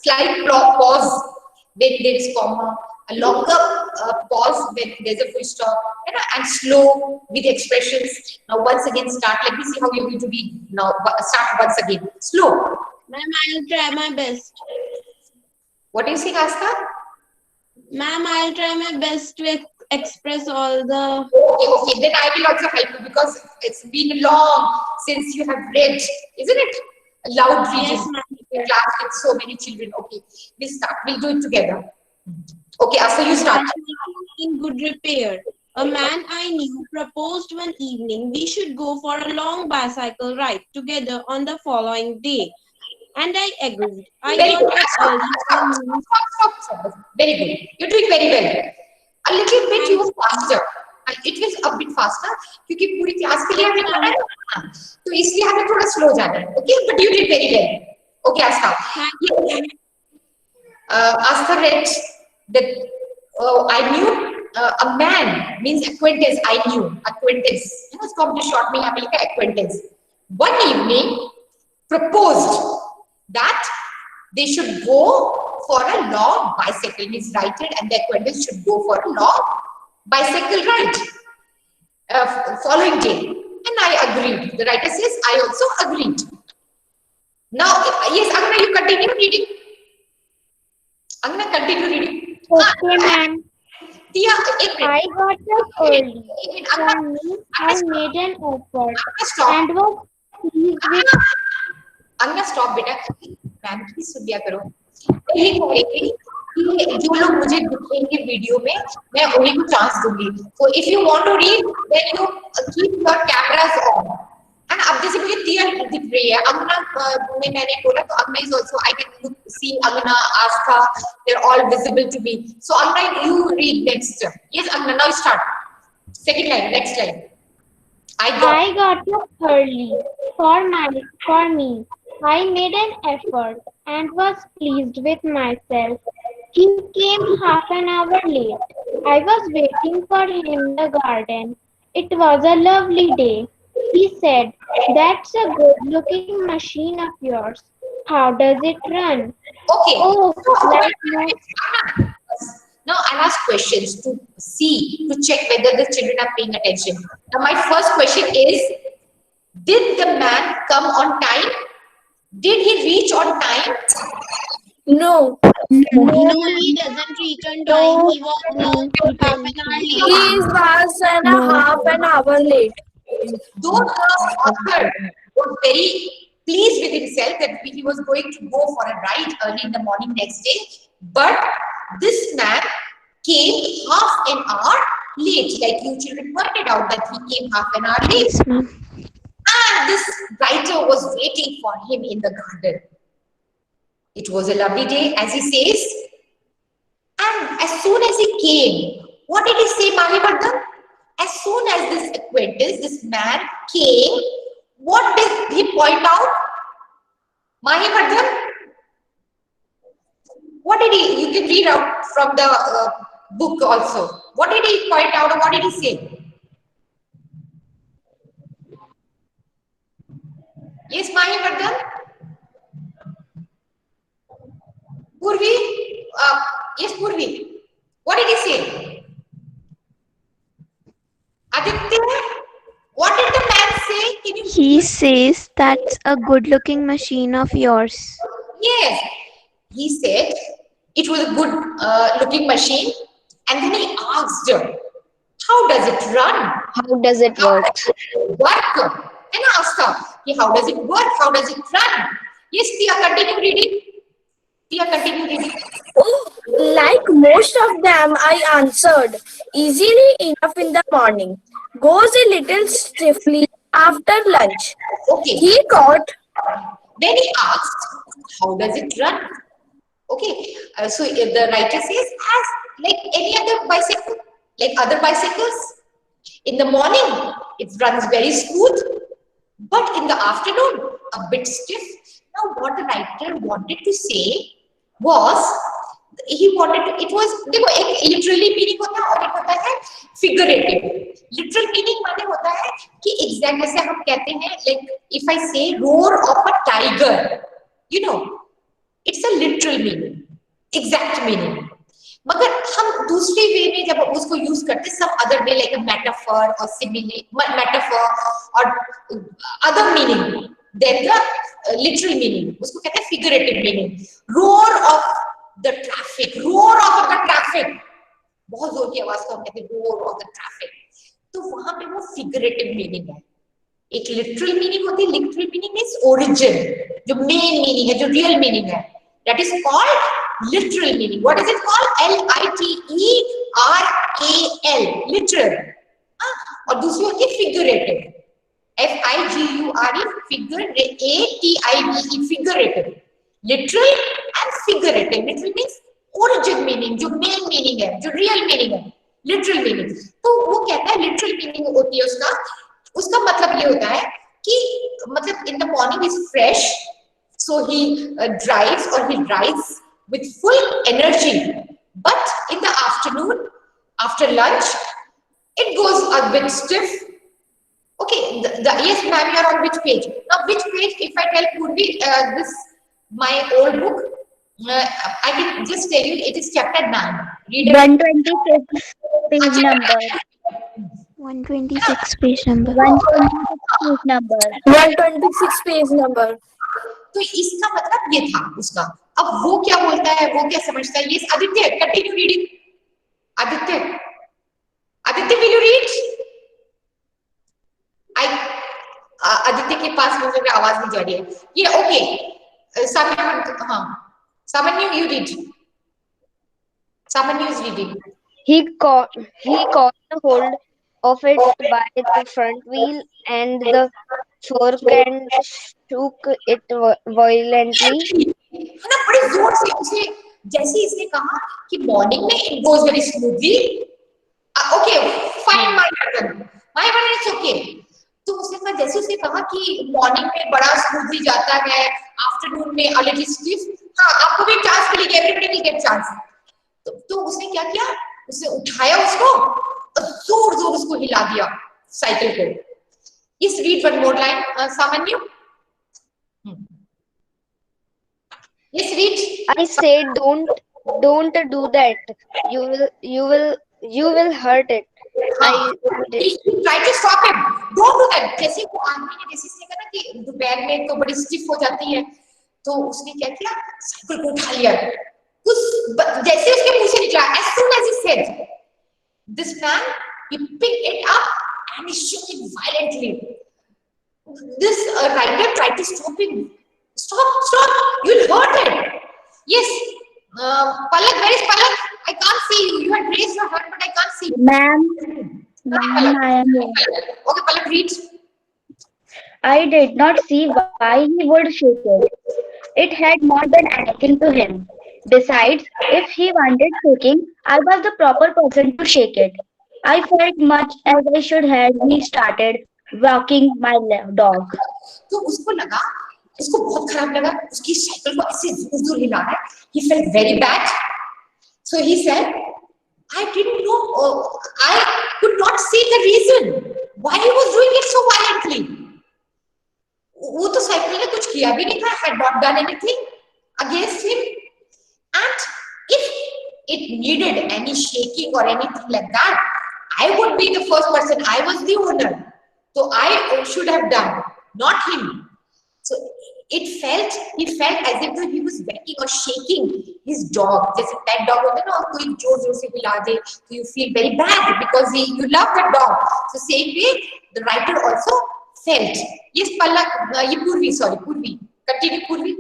slight pause when there is comma, a longer pause when there's a full stop, and slow with expressions. Now once again start. Let me see how you're going to read. Now start once again. Slow. Ma'am, I'll try my best. What do you say, Asta? Ma'am, I'll try my best to express all the... Okay, then I will also help you because it's been long since you have read, isn't it? Loud reading. Yes, ma'am. Class with so many children. Okay, we'll start. We'll do it together. Okay, Asta, you start. In good repair. A man I knew proposed one evening we should go for a long bicycle ride together on the following day. And I agreed. I Very good. got up early. Stop. Very good. You're doing very well. A little bit you were faster. It was a bit faster क्योंकि पूरी class के लिए हमें पता है तो इसलिए हमें थोड़ा स्लो जाना है. Okay, but you did very well. Okay, Asta. Asta read that I knew a man means acquaintance. I knew acquaintance. इसको हमने short में यहाँ पे लिखा acquaintance. One evening proposed that they should go for a long bicycle. Means writer and the acquaintance should go for a long bicycle ride following day. And I agreed. The writer says, I also agreed. Now, yes, Agna, you continue reading. Agna, continue reading. Okay, ma'am. Tia, I got up early. For me, I made an effort and was pleased with... Agna, stop, beta. Ma'am, please सुन लिया करो. ये कहेगी कि जो लोग मुझे दिखेंगे video में, मैं उन्हीं को चांस दूंगी. So if you want to read, then you keep your cameras on. And अब जैसे मुझे Tia दिख रही है, Agna ने मैंने बोला तो Agna is also, I can see Agna, Astha, they're all visible to me. So Agna, you read next. Yes, Agna, now start. Second line, next line. I got up early. For me, I made an effort and was pleased with myself. He came half an hour late. I was waiting for him in the garden. It was a lovely day. He said, "That's a good-looking machine of yours. How does it run?" Okay. Oh, like now I'll ask questions to see, to check whether the children are paying attention. Now my first question is, did the man come on time? Did he reach on time? No. No, he doesn't reach on time. He was half an hour He late. was half an hour late. Though the author was very pleased with himself that he was going to go for a ride early in the morning next day, but this man came half an hour late, like you children pointed out that he came half an hour late. And this writer was waiting for him in the garden. It was a lovely day, as he says. And as soon as he came, what did he say, Mahivardhan? As soon as this acquaintance, this man came, what did he point out? Mahivardhan? What did he, you can read out from the book also. What did he point out or what did he say? Yes, Mahivardhan? Purvi? Yes, Purvi. What did he say? Aditya? What did the man say? Can you... He says that's a good-looking machine of yours. Yes. He said it was a good looking machine. And then he asked her, how does it run? How does it work? Work. And asked her, how does it work? How does it run? Yes, Tia, continue reading. Tia, continue reading. Like most of them, I answered, easily enough in the morning. Goes a little stiffly after lunch. Okay. He got... Then he asked, how does it run? Okay. So the writer says, as like any other bicycle, like other bicycles. In the morning, it runs very smooth. But in the afternoon, a bit stiff. Now, what the writer wanted to say was, he wanted to, it was, देखो एक literally meaning होता है और एक होता है figurative. Literal meaning माने होता है कि exact जैसे हम कहते हैं, like if I say roar of a tiger, you know, it's a literal meaning, exact meaning. मगर हम दूसरे वे में जब उसको यूज करते some other way like a metaphor और सिमिली मेटाफर और other meaning than the literal meaning, उसको कहते हैं figurative meaning. Roar of the traffic, roar of the traffic, बहुत जोर की आवाज को हम कहते हैं रोर ऑफ द ट्रैफिक, तो वहां पे वो फिगरेटिव मीनिंग है। एक लिटरल मीनिंग होती है, लिटरल मीनिंग मींस ओरिजिन, जो मेन मीनिंग है, जो रियल मीनिंग है, that is called literal meaning. What is it called? LITERAL, literal. और दूसरी होती है figurative, FIGURE, figure, ATIVE, figurative. Literal and figurative, literal means origin meaning, जो main meaning है, जो रियल मीनिंग है, लिटरल मीनिंग। तो वो कहता है लिटरल मीनिंग होती है उसका, उसका मतलब ये होता है कि मतलब in the morning is fresh, so he drives or he rides with full energy, but in the afternoon after lunch it goes a bit stiff. Okay, yes ma'am, you are on which page now? Which page? If I tell Purvi this my old book, I can just tell you it is chapter 9. Read it. 126 page Acha, number. 126 page number. 126 page number. 126 page number. तो इसका मतलब ये था उसका। अब वो क्या बोलता है, वो क्या समझता है, ये Aditya continue reading. Aditya, Aditya will you read? आई आदित्य के पास मुझे आवाज नहीं जा रही है ये। ओके सामान्य, हाँ सामान्य यू रीड, सामान्य is reading. He caught a hold of it by the front wheel and the fork and shook it violently. है ना, बड़े जोर से उसे, जैसे इसने कहा कि मॉर्निंग में it goes very smoothly, okay fine my button it's okay. तो उसने कहा, जैसे उसने कहा कि मॉर्निंग में बड़ा स्मूथली जाता है, आफ्टरनून में अ लिटिल स्टिफ, हाँ आपको भी चांस मिलेगी, एवरीबॉडी विल गेट चांस। तो उसने क्या किया, उसने उठाया उसको और जोर जोर उसको हिला दिया साइकिल को। Yes read one more line सामान्य। Yes, read. I said, don't do that. You will hurt it. He tried to stop him. Don't do that. जैसे वो आदमी ने, जैसे इसने कहा ना कि दोपहर में तो बड़ी स्टिफ हो जाती है, तो उसने क्या किया, साइकिल को उठा लिया। जैसे उसके मुंह से निकला, as soon as he said this man, he picked it up and he shook it violently. This rider tried to stop him. Stop, you'll hurt it. Yes, Palak, where is Palak? I can't see you. You had raised your hand, but I can't see you. Ma'am, I am here. Okay, Palak, read. I did not see why he would shake it. It had not done anything to him. Besides, if he wanted shaking, I was the proper person to shake it. I felt much as I should have. He started walking my dog. तो उसको लगा, उसको बहुत खराब लगा, उसकी cycle को ऐसे जोर जोर हिला रहा है। He felt very bad. So he said, I didn't know, I could not see the reason why he was doing it so violently. वो तो साइकिल ने कुछ किया भी नहीं था, had not done anything against him, and if it needed any shaking or anything like that, I would be the first person. I was the owner, so I should have done, not him. So he felt as if he was whacking or shaking his dog. जैसे pet dog होता है ना, कोई जोर जोर से हिला दे, so you feel very bad because you love that dog. So same way, the writer also felt. Yes, Palak, ये Purvi, sorry, Purvi. Continue, Purvi.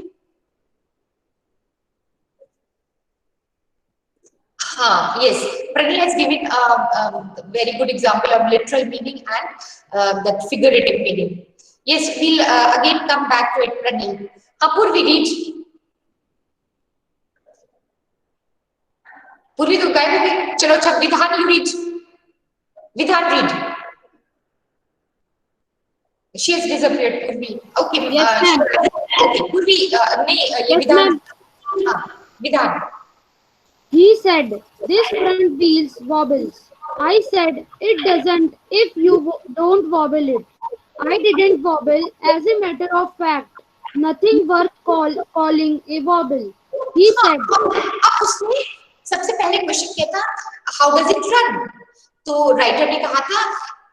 Yes, Pranay has given a very good example of literal meaning and that figurative meaning. Yes, we'll again come back to it, Pranay. Purvi, read. Purvi तो गायब हो गई। चलो अच्छा, विधान you read. Vidhan read. She has disappeared, Purvi. Okay, Yes, ma'am. okay, Purvi, नहीं ये Yes, विधान, ma'am. हाँ, विधान. He said, this front wheels wobbles. I said, it doesn't if you don't wobble it. I didn't wobble. As a matter of fact, Nothing worth calling a wobble. He हाँ, said, अब उसने सबसे पहले question किया था, how does it run? तो writer ने कहा था,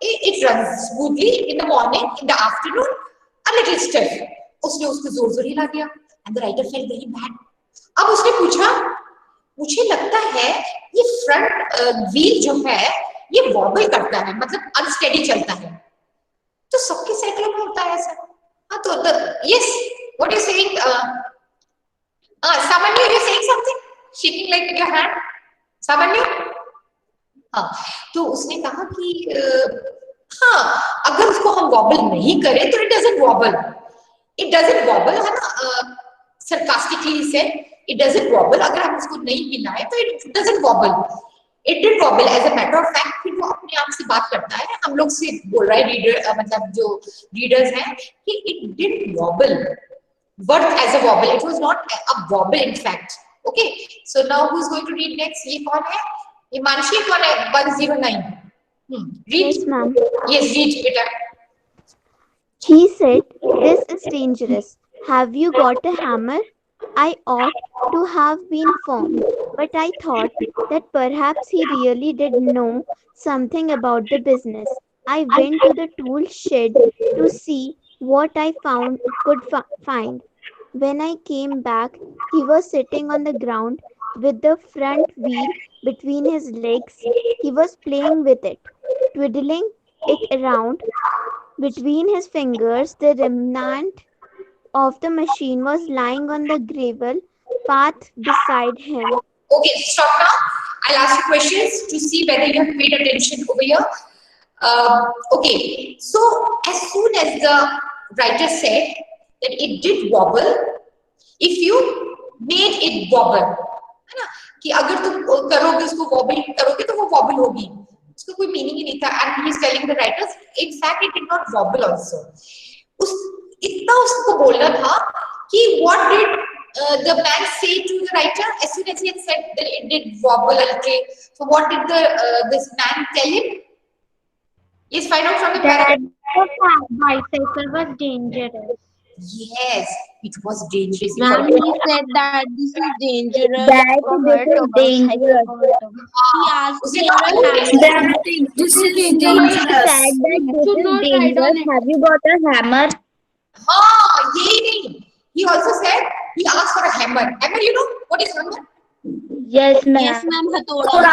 it run smoothly in the morning, in the afternoon a little stiff. उसने उसको जोर जोर हिला दिया and the writer felt very bad. अब उसने पूछा, मुझे लगता है ये फ्रंट व्हील जो है ये वॉबल करता है, मतलब अनस्टेडी चलता है। तो सबके साइकिल में होता है ऐसा। हाँ तो yes, what you saying? Samanyu, you're saying something? Shaking like with your hand. Samanyu? हाँ, तो उसने कहा कि हाँ, अगर उसको हम वॉबल नहीं करें तो it doesn't wobble. It doesn't vowel है ना, सरकास्टिकली से इट डजंट वॉबल। अगर हम उसको नहीं हिलाएं तो it doesn't wobble. It did wobble as a matter of fact. फिर वो अपने आप से बात करता है, हम लोग से बोल रहा है, रीडर मतलब जो रीडर्स हैं, कि it did vowel worked as a wobble. It was not a wobble in fact. Okay. So now who's going to read next? ये कौन है? ये मानसी कौन है? 109. Read. Yes, ma'am. Yes, read बेटा. He said, "This is dangerous. Have you got a hammer?" I ought to have been firm, but I thought that perhaps he really did know something about the business. I went to the tool shed to see what I find. When I came back, he was sitting on the ground with the front wheel between his legs. He was playing with it, twiddling it around between his fingers. The remnant of the machine was lying on the gravel path beside him. Okay, stop now. I'll ask you questions to see whether you have paid attention over here. Okay, so as soon as the writer said that it did wobble, if you made it wobble, है ना, कि अगर तुम करोगे उसको vowel करोगे तो वो वॉबल होगी, उसका कोई मीनिंग ही नहीं था। And he is telling the writers in fact it did not vowel also. उस इतना उसको बोलना था कि what did the man say to the writer as soon as he had said that it did wobble a little? So what did this man tell him? Yes, find out from the that paragraph. the bicycle was dangerous. Yes, it was dangerous. Ma'am, he said that this is dangerous. That this is dangerous. He asked उसे for a hammer. That this is He dangerous. said that this Should is not ride on dangerous. it. Have you got a hammer? हाँ, यही नहीं. He also said he asked for a hammer. Hammer, you know what is hammer? Yes, Yes, ma'am. ma'am, हथौड़ा.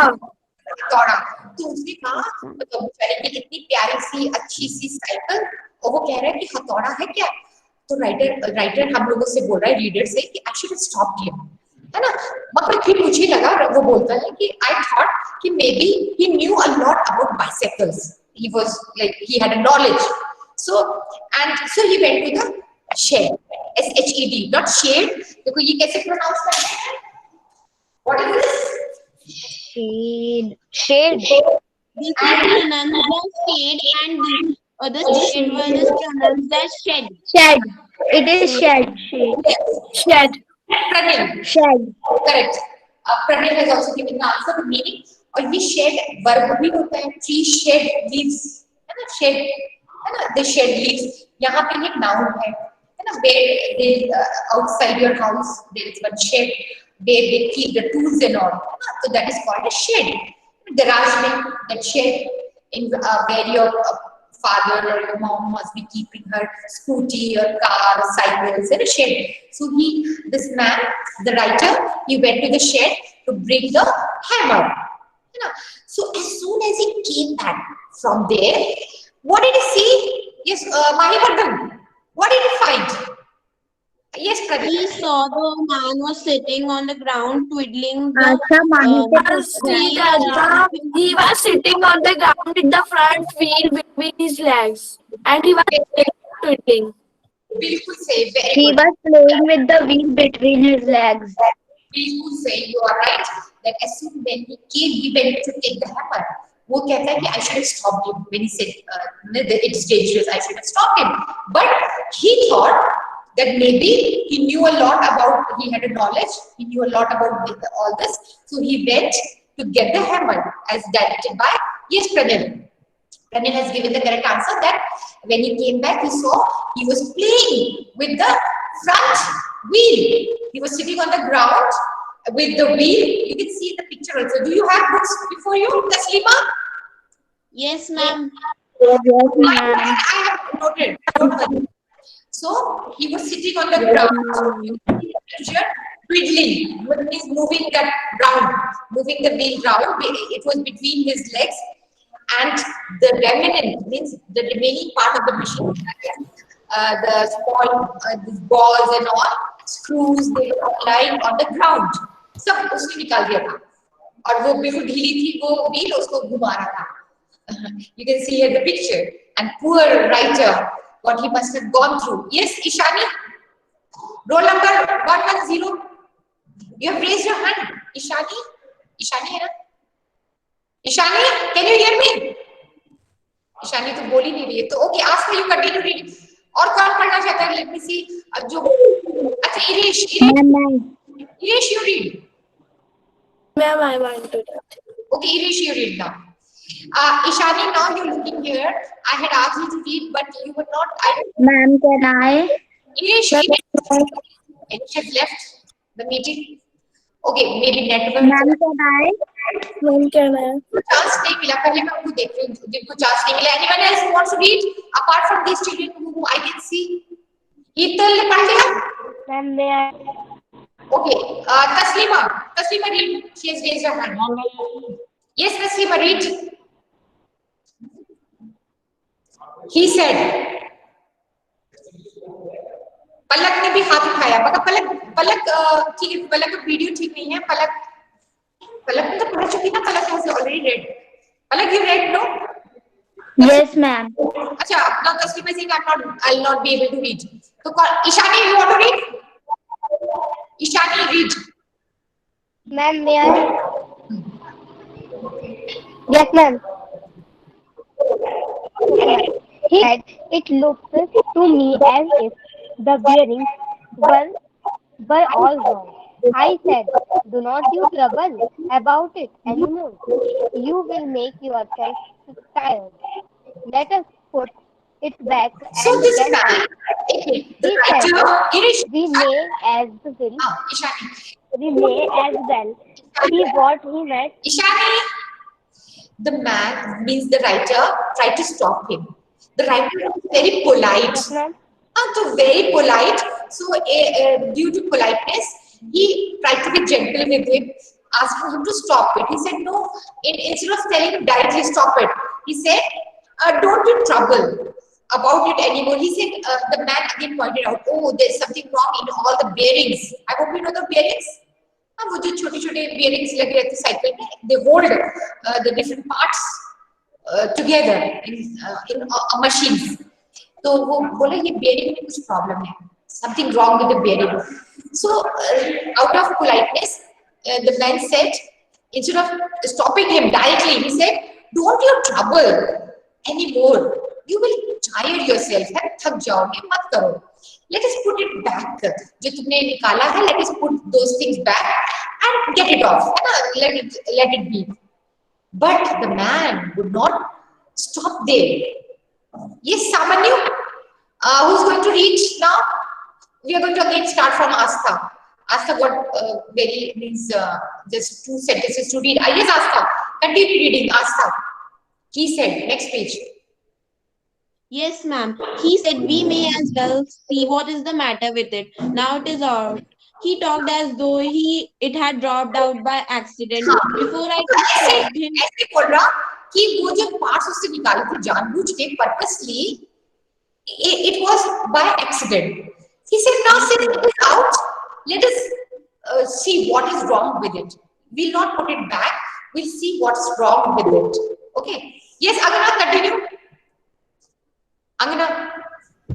हथौड़ा. तो उसने कहा मतलब बेचारे की इतनी प्यारी सी अच्छी सी साइकिल और वो कह रहा है कि हथौड़ा है क्या? तो राइटर हम लोगों से बोल रहा है, रीडर से, कि I should have stopped him, है ना। मगर फिर मुझे लगा, वो बोलता है कि आई थॉट कि maybe he knew a lot about bicycles, he was like he had a knowledge, so he went to the shed, SHED, not shed. देखो ये कैसे प्रोनाउंस करते हैं, what is this? Shade. This is pronounced as shade and the other second one is pronounced as shed. Shed. It is shed. Shed. Pranil, Shed. Correct. Pranil has also given the answer, the meaning। और ये shade verb भी होता है, tree shade leaves, है ना, shade, है ना, दे shade leaves. यहाँ पे ये नाउन है ना, where outside your house there is one shed where they keep the tools and all, so that is called a shed। garage में that shed in where your father or your mom must be keeping her scooty or car or cycles in a shed। So this man, the writer, he went to the shed to bring the hammer, you know। So as soon as he came back from there, what did he see? Yes, Mahivardhan, what did he find? Yes, Pradeep. He saw the man was sitting on the ground twiddling the Acha Mani. See that he was sitting on the ground with the front wheel between his legs, and he was twiddling. बिल्कुल सही, very He good। was playing with the wheel between his legs. बिल्कुल सही, you are right that as soon when he came, he went to take the hammer। वो कहता है कि I should have stopped him when he said it's dangerous, I should have stopped him, but he thought that maybe he knew a lot about, he had a knowledge, he knew a lot about all this, so he went to get the hammer as directed by, yes, Pranil. Pranil has given the correct answer that when he came back, he saw he was playing with the front wheel. He was sitting on the ground with the wheel. You can see the picture also. Do you have books before you, Taslima? Yes, ma'am. Yes, ma'am. I have noted. Don't worry. So he was sitting on the Yes, ground. You ma'am. can see the picture twiddling. What means moving that round, moving the wheel round. It was between his legs, and the remnant means the remaining part of the machine, the small these balls and all screws, they were lying on the ground. सब उसने निकाल दिया था और वो बिल्कुल ढीली थी वो wheel उसको घुमा रहा था. You can see here the picture, and poor writer, what he must have gone through. Yes, Ishani, roll number 110. You have raised your hand. Ishani, Ishani है ना? Ishani, can you hear me? Ishani तो बोल ही नहीं रही है. तो okay, ask her, you continue reading. और कौन पढ़ना चाहता है? Let me see. अब जो अच्छा Irish, Ma'am. Irish, you read. Ma'am, I want to read. Okay, Irish, you read now. Ishani, now you're looking here. I had asked you to read, but you were not. Ma'am, can I? Irish, Irish has left the meeting. Okay, maybe network. Ma'am, can I? Ma'am, can I? Chance नहीं मिला. पहले मैं उनको देख रही हूँ जिनको chance नहीं मिला. Anyone else who wants to read apart from these children whom I can see? Ethel ने पढ़ लिया? Ma'am, may I? Okay, Taslima read. She has raised her hand. Yes, Taslima, read. He said. पलक ने भी हाथ उठाया. मगर पलक ठीक है. पलक का वीडियो ठीक नहीं है. पलक ने तो पढ़ चुकी ना. पलक has already read. Palak, you read, no? Yes, ma'am. अच्छा, now Taslima is saying I'll not be able to read. So Ishani, you want to read? Ishani, read. Ma'am, may I? Yes, ma'am. He said it looked to me as if the bearings were, were all wrong. I said, do not you trouble about it anymore. You will make yourself tired. Let us put it back So and this get man, on. okay, the He said, writer, Irish, we may as well, Ishani, we may as well see what he meant. Ishani, the man means the writer tried to stop him. The writer was very polite. Yes, ma'am. So very polite. So due to politeness, he tried to be gentle with him, asked for him to stop it. He said, no, instead of telling him directly stop it, he said, don't you trouble about it anymore. He said, the man again pointed out, oh, there's something wrong in all the bearings. I hope you know the bearings. वो जो छोटे-छोटे bearings लगे रहते cycle में, they hold the different parts together in machines. तो वो बोले ये bearing में कुछ problem है, something wrong with the bearing. So out of politeness, the man said, instead of stopping him directly, he said, don't you trouble anymore. You will tire yourself. थक जाओगे, मत करो. Let us put it back. जो तुमने निकाला है, let us put those things back and get it off. Let it be. But the man would not stop there. Yes, Samanyu, who's going to read now? We are going to again start from Astha. Astha got very means just 2 sentences to read. Yes, Astha, continue reading. Astha. He said, next page. Yes, ma'am. He said we may as well see what is the matter with it. Now it is out. He talked as though it had dropped out by accident. Before I could stop him. ऐसे बोल रहा कि वो जो parts उससे निकाले थे जानबूझ के purposely, it was by accident. He said, now since it is out, let us see what is wrong with it. We'll not put it back. We'll see what's wrong with it. Okay. Yes, Agana, continue. Angana.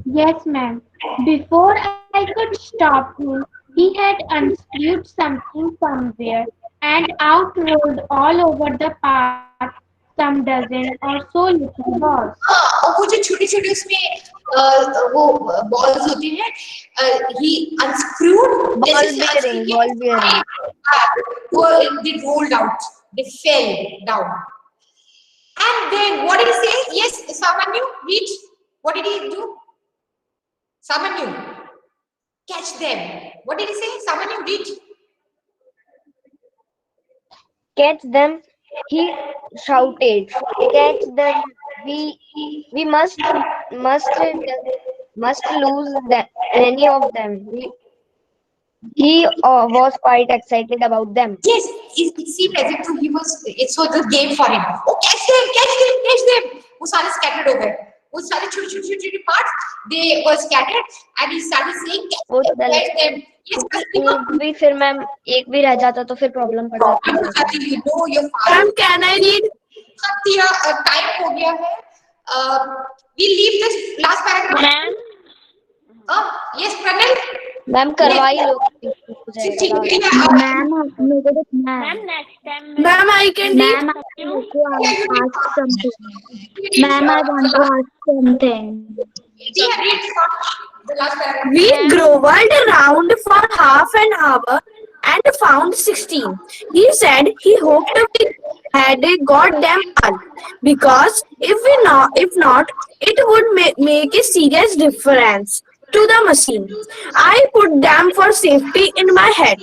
Yes, ma'am. Before I could stop him, he had unscrewed something somewhere, and out rolled all over the path some dozen or so little balls. और वो जो छोटे-छोटे उसमें वो balls होते हैं, he unscrewed. Ball bearing. They rolled out. They fell down. And then what did he say? Yes, Samanyu, read. What did he do? Samanyu. Catch them. What did he say? Someone you did. Catch them, he shouted. Catch them. We we must lose any of them. He was quite excited about them. Yes, it seemed as if he was. It was the game for him. Oh, catch them, catch them, catch them. वो सारे scattered हो गए. वो सारे छोटे छोटे छोटे छोटे parts they were scattered and he started saying वो catch them, चल catch them. Yes, एक भी फिर मैम एक भी रह जाता तो फिर प्रॉब्लम पड़ जाती है. you know your father. Ma'am, can I read? Satya, time हो गया है. We leave this last paragraph. Ma'am, Yes, Pranil. Ma'am करवाई लो. ठीक है. Ma'am, Ma'am, next time. Ma'am, I can read. ma'am, I want to ask something. Ma'am, I want to ask something. Yeah, read the last paragraph. We grovelled around for half an hour and found 16. He said he hoped we had got them all because if not, it would make a serious difference to the machine. I put them for safety in my head.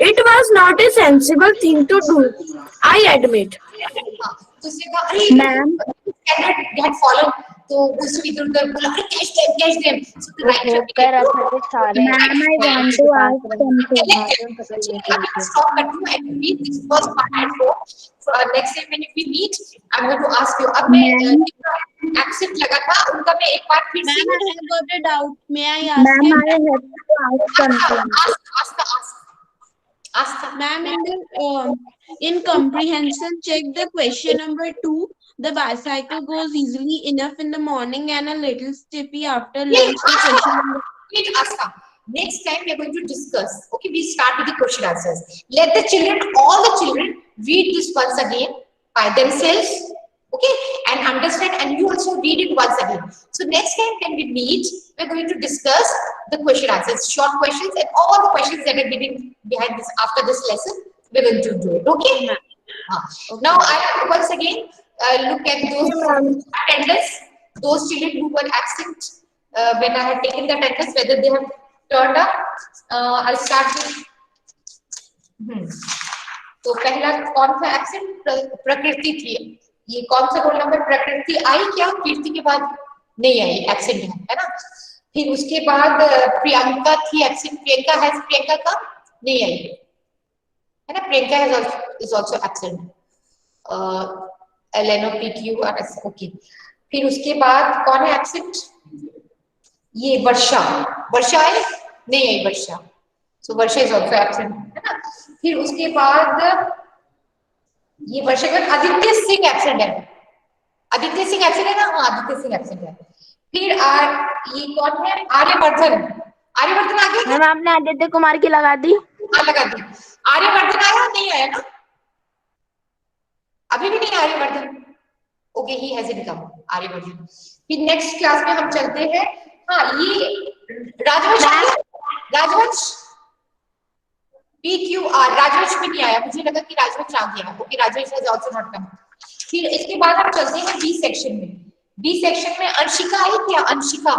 It was not a sensible thing to do, I admit. तो उसने कहा अरे Ma'am, get follow तो उसने इधर उधर बोला अरे catch them so the right होकर अपने सारे ma'am, I want to ask something. stop continue and read this first part and go so next time when we meet I'm going to ask you अब मैं accent लगा था उनका मैं एक बार फिर से ma'am, I have got a doubt. May I ask Ma'am, you? I have to ask something. ask Ma'am, in comprehension check the question number 2. The bicycle goes easily enough in the morning and a little stiffy after lunch. The question number Wait, Asta. Next time we are going to discuss. Okay, we start with the question answers. Let the children, all the children, read this once again by themselves. Okay, and understand, and you also read it once again. So next time when we meet, we are going to discuss the question answers, short questions, and all the questions that are given behind this after this lesson. We are going to do it. Okay. Now I once again look at those attendance, those children who were absent when I had taken the attendance, whether they have turned up. I'll start with. तो पहला कौन सा absent प्रकृति थी ये कौन सा roll number प्रकृति आई क्या कीर्ति के बाद नहीं आई एब्सेंट है ना फिर उसके बाद प्रियंका थी एब्सेंट प्रियंका है प्रियंका का नहीं आई है ना Priyanka is also absent LNOPQRS okay फिर उसके बाद कौन है एब्सेंट ये वर्षा वर्षा आई नहीं आई वर्षा सो वर्षा इज आल्सो एब्सेंट है ना फिर उसके बाद ये वर्षा के बाद आदित्य सिंह एब्सेंट है आदित्य सिंह एब्सेंट है ना हाँ आदित्य सिंह एब्सेंट है फिर ये कौन है आर्यवर्धन आर्यवर्धन आ गया मैम, आपने आदित्य कुमार की लगा दी? हाँ लगा दी आर्यवर्धन आया नहीं आया ना अभी भी नहीं आर्यवर्धन ओके ही हैजंट कम आर्यवर्धन फिर नेक्स्ट क्लास में हम चलते हैं हाँ ये राजवंश राजवंश PQR राजवंश भी नहीं आया मुझे लगा कि राजवंश आ गया ओके राजवंश हैज आल्सो नॉट कम फिर इसके बाद हम चलते हैं बी सेक्शन में अंशिका आई क्या अंशिका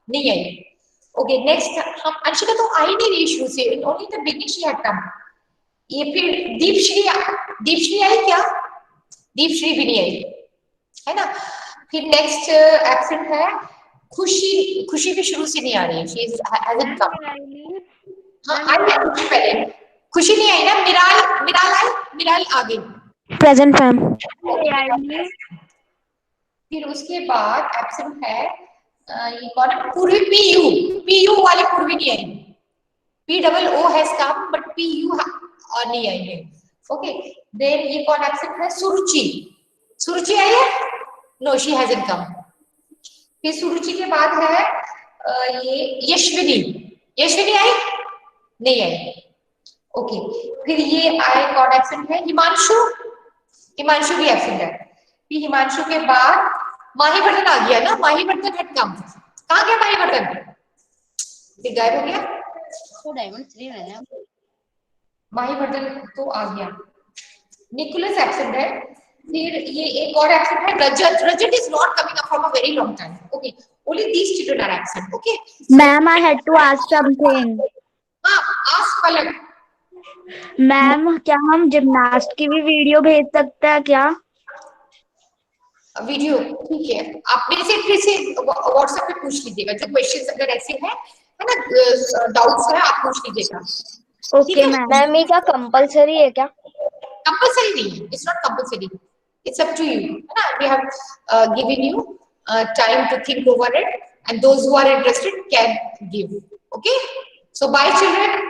नहीं आई ओके नेक्स्ट हम अंशिका तो आई नहीं रही शुरू से only the beginning she had come ये फिर दीपश्री आई क्या दीपश्री भी नहीं आई है ना फिर नेक्स्ट एब्सेंट है खुशी भी शुरू से नहीं आ रही है शी हैजंट कम हाँ आई खुशी पहले खुशी नहीं आई ना मिराल आ गई प्रेजेंट मैम। फिर उसके बाद एब्सेंट है ये कौन है पूर्वी पीयू वाली पूर्वी नहीं आई POO has come but PU नहीं आई है ओके देन ये कौन एब्सेंट है सुरुचि आई है नो शी हैजंट कम फिर सुरुचि के बाद है ये यशविनी आई नहीं आई ओके फिर ये आए कौन एब्सेंट है हिमांशु भी एब्सेंट है फिर हिमांशु के बाद माहीवर्धन आ गया ना माहीवर्धन हट कम कहाँ गया माहीवर्धन फिर गायब हो गया तो डायमंड 3 रहना है माहीवर्धन तो आ गया निकोलस एब्सेंट है फिर ये एक और एब्सेंट है Rajat is not coming up from a very long time okay Only these children are absent. Okay. Ma'am, I had to ask something. Ask Palak. Ma'am क्या हम जिमनास्ट की भी वीडियो भेज सकते हैं क्या? वीडियो ठीक है, आप मेरे से फिर से व्हाट्सएप पे पूछ लीजिएगा, जो क्वेश्चंस अगर ऐसे हैं है ना, डाउट्स है आप पूछ लीजिएगा, ठीक ओके है। मैम। मैम ये क्या कंपलसरी है क्या? कंपलसरी नहीं है, it's not compulsory, it's up to you, है ना। We have given you time to think over it, and those who are interested can give, okay. So bye children.